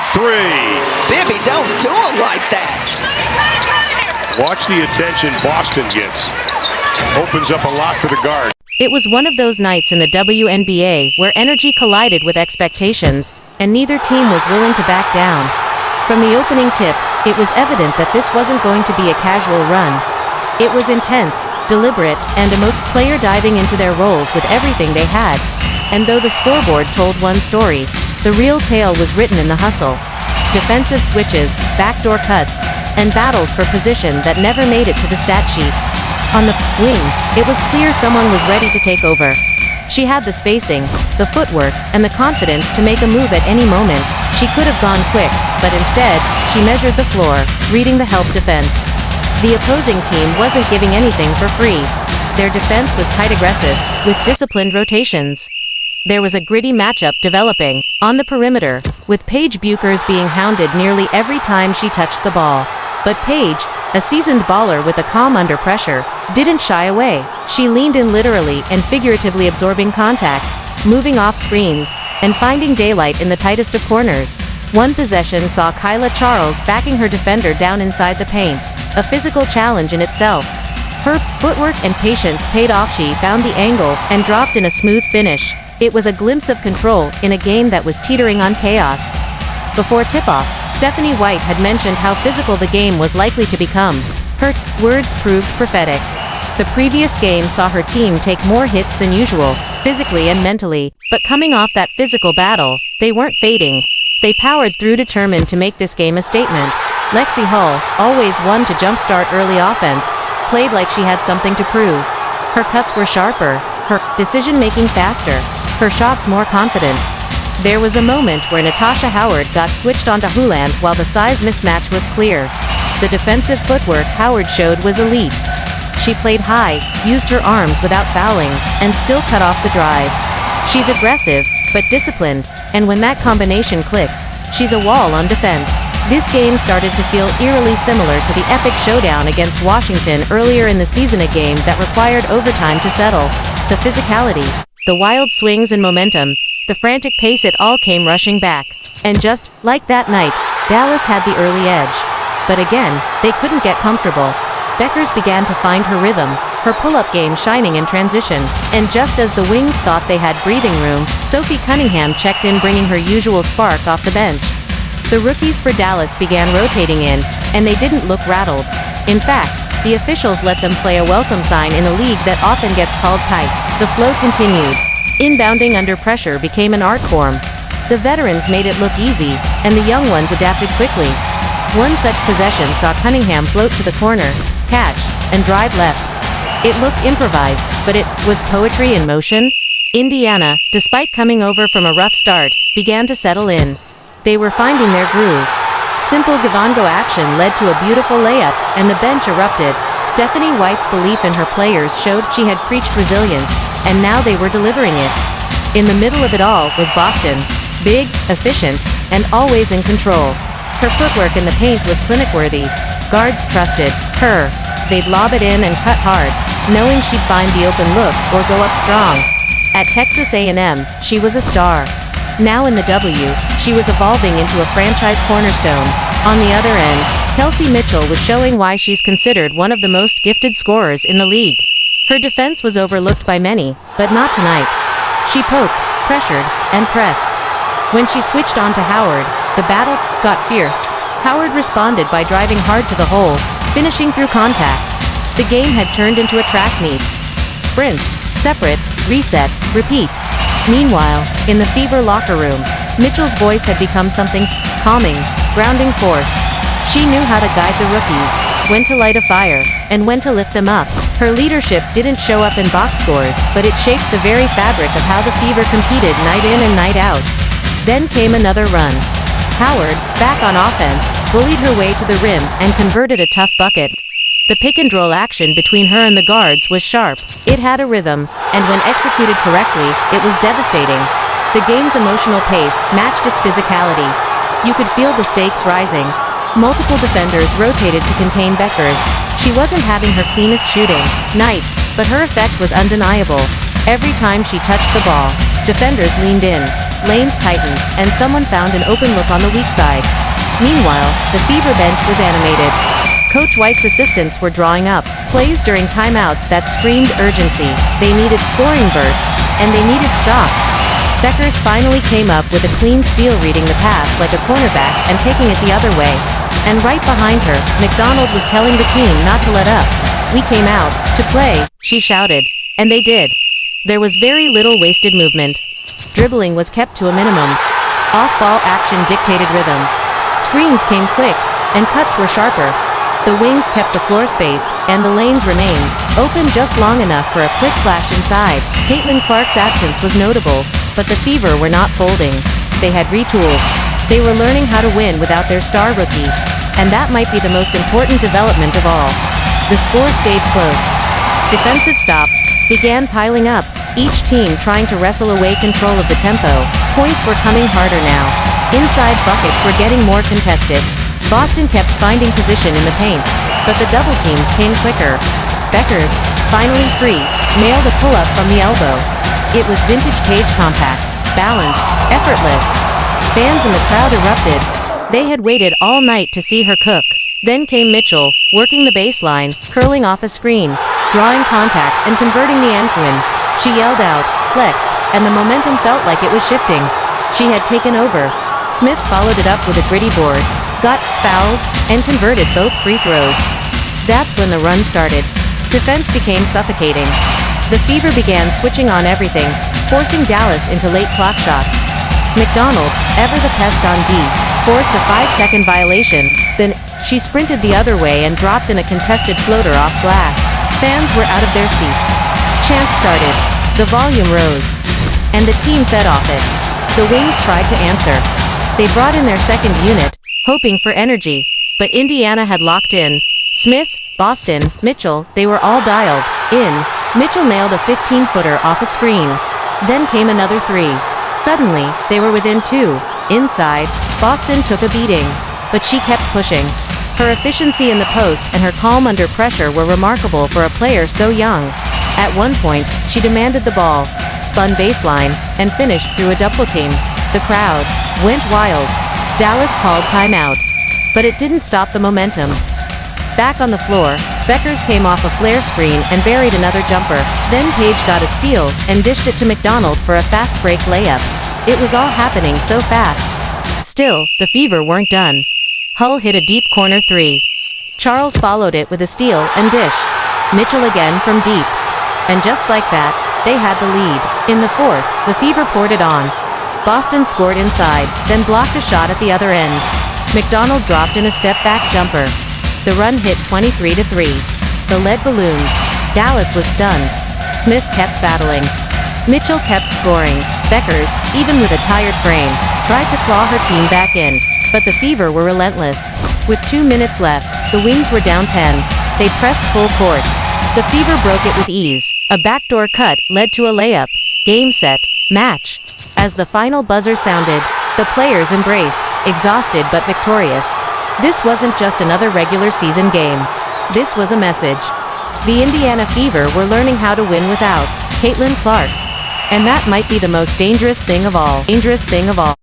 the three. Bibby, don't do it like that. Watch the attention Boston gets. Opens up a lot for the guard. It was one of those nights in the WNBA where energy collided with expectations, and neither team was willing to back down. From the opening tip, it was evident that this wasn't going to be a casual run. It was intense, deliberate, and a player diving into their roles with everything they had. And though the scoreboard told one story, the real tale was written in the hustle. Defensive switches, backdoor cuts, and battles for position that never made it to the stat sheet. On the wing, it was clear someone was ready to take over. She had the spacing, the footwork, and the confidence to make a move at any moment. She could have gone quick, but instead, she measured the floor, reading the help defense. The opposing team wasn't giving anything for free. Their defense was tight aggressive, with disciplined rotations. There was a gritty matchup developing, on the perimeter, with Paige Buchers being hounded nearly every time she touched the ball. But Paige, a seasoned baller with a calm under pressure, didn't shy away. She leaned in literally and figuratively, absorbing contact, moving off screens, and finding daylight in the tightest of corners. One possession saw Kyla Charles backing her defender down inside the paint, a physical challenge in itself. Her footwork and patience paid off. She found the angle and dropped in a smooth finish. It was a glimpse of control in a game that was teetering on chaos. Before tip-off, Stephanie White had mentioned how physical the game was likely to become. Her words proved prophetic. The previous game saw her team take more hits than usual, physically and mentally, but coming off that physical battle, they weren't fading. They powered through, determined to make this game a statement. Lexi Hull, always one to jumpstart early offense, played like she had something to prove. Her cuts were sharper, her decision-making faster, her shots more confident. There was a moment where Natasha Howard got switched onto Houland while the size mismatch was clear. The defensive footwork Howard showed was elite. She played high, used her arms without fouling, and still cut off the drive. She's aggressive, but disciplined, and when that combination clicks, she's a wall on defense. This game started to feel eerily similar to the epic showdown against Washington earlier in the season, a game that required overtime to settle. The physicality, the wild swings and momentum, the frantic pace, it all came rushing back. And just like that night, Dallas had the early edge. But again, they couldn't get comfortable. Buchers began to find her rhythm, her pull-up game shining in transition. And just as the Wings thought they had breathing room, Sophie Cunningham checked in, bringing her usual spark off the bench. The rookies for Dallas began rotating in, and they didn't look rattled. In fact, the officials let them play, a welcome sign in a league that often gets called tight. The flow continued. Inbounding under pressure became an art form. The veterans made it look easy, and the young ones adapted quickly. One such possession saw Cunningham float to the corner, catch, and drive left. It looked improvised, but it was poetry in motion. Indiana, despite coming over from a rough start, began to settle in. They were finding their groove. Simple give-and-go action led to a beautiful layup, and the bench erupted. Stephanie White's belief in her players showed. She had preached resilience, and now they were delivering it. In the middle of it all was Boston, big, efficient, and always in control. Her footwork in the paint was clinic-worthy. Guards trusted her. They'd lob it in and cut hard, knowing she'd find the open look or go up strong. At Texas A&M, she was a star. Now in the W, she was evolving into a franchise cornerstone. On the other end, Kelsey Mitchell was showing why she's considered one of the most gifted scorers in the league. Her defense was overlooked by many, but not tonight. She poked, pressured, and pressed. When she switched on to Howard, the battle got fierce. Howard responded by driving hard to the hole, finishing through contact. The game had turned into a track meet. Sprint, separate, reset, repeat. Meanwhile, in the Fever locker room, Mitchell's voice had become something calming, grounding force. She knew how to guide the rookies, when to light a fire, and when to lift them up. Her leadership didn't show up in box scores, but it shaped the very fabric of how the Fever competed night in and night out. Then came another run. Howard, back on offense, bullied her way to the rim and converted a tough bucket. The pick-and-roll action between her and the guards was sharp. It had a rhythm, and when executed correctly, it was devastating. The game's emotional pace matched its physicality. You could feel the stakes rising. Multiple defenders rotated to contain Buchers. She wasn't having her cleanest shooting night, but her effect was undeniable. Every time she touched the ball, defenders leaned in. lanes tightened, and someone found an open look on the weak side. Meanwhile, the Fever bench was animated. Coach White's assistants were drawing up plays during timeouts that screamed urgency. They needed scoring bursts, and they needed stops. Beckers finally came up with a clean steal, reading the pass like a cornerback and taking it the other way. And right behind her, McDonald was telling the team not to let up. "We came out to play," she shouted. And they did. There was very little wasted movement. Dribbling was kept to a minimum. Off-ball action dictated rhythm. Screens came quick, and cuts were sharper. The wings kept the floor spaced, and the lanes remained open just long enough for a quick flash inside. Caitlin Clark's absence was notable, but the Fever were not folding. They had retooled. They were learning how to win without their star rookie, and that might be the most important development of all. The score stayed close. Defensive stops began piling up, each team trying to wrestle away control of the tempo. Points were coming harder now. Inside buckets were getting more contested. Boston kept finding position in the paint, but the double teams came quicker. Beckers, finally free, nailed a pull-up from the elbow. It was vintage Paige, compact, balanced, effortless. Fans in the crowd erupted. They had waited all night to see her cook. Then came Mitchell, working the baseline, curling off a screen, drawing contact and converting the end-win. She yelled out, flexed, and the momentum felt like it was shifting. She had taken over. Smith followed it up with a gritty board, got fouled, and converted both free throws. That's when the run started. Defense became suffocating. The Fever began switching on everything, forcing Dallas into late clock shots. McDonald, ever the pest on D, forced a 5-second violation. Then she sprinted the other way and dropped in a contested floater off glass. Fans were out of their seats. Chants started. The volume rose. And the team fed off it. The Wings tried to answer. They brought in their second unit, hoping for energy. But Indiana had locked in. Smith, Boston, Mitchell, they were all dialed in. Mitchell nailed a 15-footer off a screen. Then came another three. Suddenly, they were within two. Inside, Boston took a beating. But she kept pushing. Her efficiency in the post and her calm under pressure were remarkable for a player so young. At one point, she demanded the ball, spun baseline, and finished through a double team. The crowd went wild. Dallas called timeout. But it didn't stop the momentum. Back on the floor, Beckers came off a flare screen and buried another jumper. Then Paige got a steal and dished it to McDonald for a fast break layup. It was all happening so fast. Still, the Fever weren't done. Hull hit a deep corner three. Charles followed it with a steal and dish. Mitchell again from deep. And just like that, they had the lead. In the fourth, the Fever poured it on. Boston scored inside, then blocked a shot at the other end. McDonald dropped in a step-back jumper. The run hit 23-3. The lead ballooned. Dallas was stunned. Smith kept battling. Mitchell kept scoring. Beckers, even with a tired frame, tried to claw her team back in. But the Fever were relentless. With 2 minutes left, the Wings were down 10. They pressed full court. The Fever broke it with ease. A backdoor cut led to a layup. Game set. Match. As the final buzzer sounded, the players embraced, exhausted but victorious. This wasn't just another regular season game. This was a message. The Indiana Fever were learning how to win without Caitlin Clark. And that might be the most dangerous thing of all.